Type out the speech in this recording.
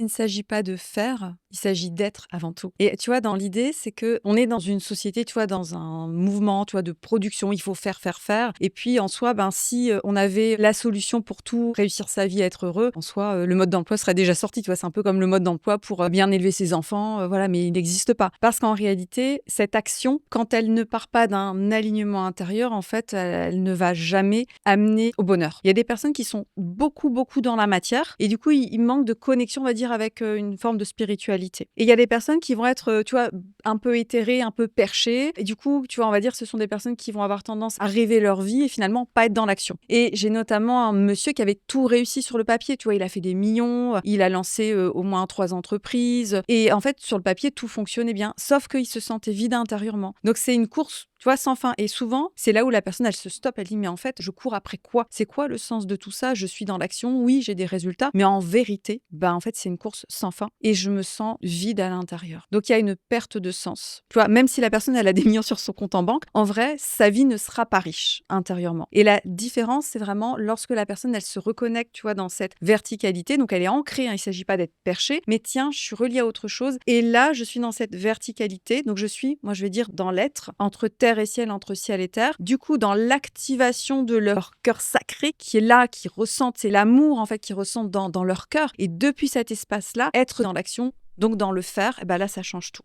Il ne s'agit pas de faire, il s'agit d'être avant tout. Et tu vois, dans l'idée, c'est qu'on est dans une société, tu vois, dans un mouvement, tu vois, de production. Il faut faire, faire, faire. Et puis, en soi, si on avait la solution pour tout, réussir sa vie, être heureux, en soi, le mode d'emploi serait déjà sorti. Tu vois, c'est un peu comme le mode d'emploi pour bien élever ses enfants, voilà, mais il n'existe pas. Parce qu'en réalité, cette action, quand elle ne part pas d'un alignement intérieur, en fait, elle ne va jamais amener au bonheur. Il y a des personnes qui sont beaucoup, beaucoup dans la matière et du coup, il manque de connexion, on va dire, avec une forme de spiritualité. Et il y a des personnes qui vont être, tu vois, un peu éthérées, un peu perchées. Et du coup, tu vois, on va dire, ce sont des personnes qui vont avoir tendance à rêver leur vie et finalement pas être dans l'action. Et j'ai notamment un monsieur qui avait tout réussi sur le papier. Tu vois, il a fait des millions, il a lancé au moins 3 entreprises. Et en fait, sur le papier, tout fonctionnait bien. Sauf qu'il se sentait vide intérieurement. Donc, c'est une course, tu vois, sans fin. Et souvent, c'est là où la personne, elle se stoppe, elle dit, mais en fait, je cours après quoi? C'est quoi le sens de tout ça? Je suis dans l'action, oui, j'ai des résultats, mais en vérité, en fait, c'est une course sans fin et je me sens vide à l'intérieur. Donc, il y a une perte de sens. Tu vois, même si la personne, elle a des millions sur son compte en banque, en vrai, sa vie ne sera pas riche intérieurement. Et la différence, c'est vraiment lorsque la personne, elle se reconnecte, tu vois, dans cette verticalité. Donc, elle est ancrée, hein, il ne s'agit pas d'être perché, mais tiens, je suis reliée à autre chose. Et là, je suis dans cette verticalité. Donc, je suis, moi, je vais dire, dans l'être, entre terre et ciel, entre ciel et terre. Du coup, dans l'activation de leur cœur sacré qui est là, qui ressentent, c'est l'amour, en fait, qu'ils ressentent dans leur cœur. Et depuis cet espace-là, être dans l'action, donc dans le faire, là, ça change tout.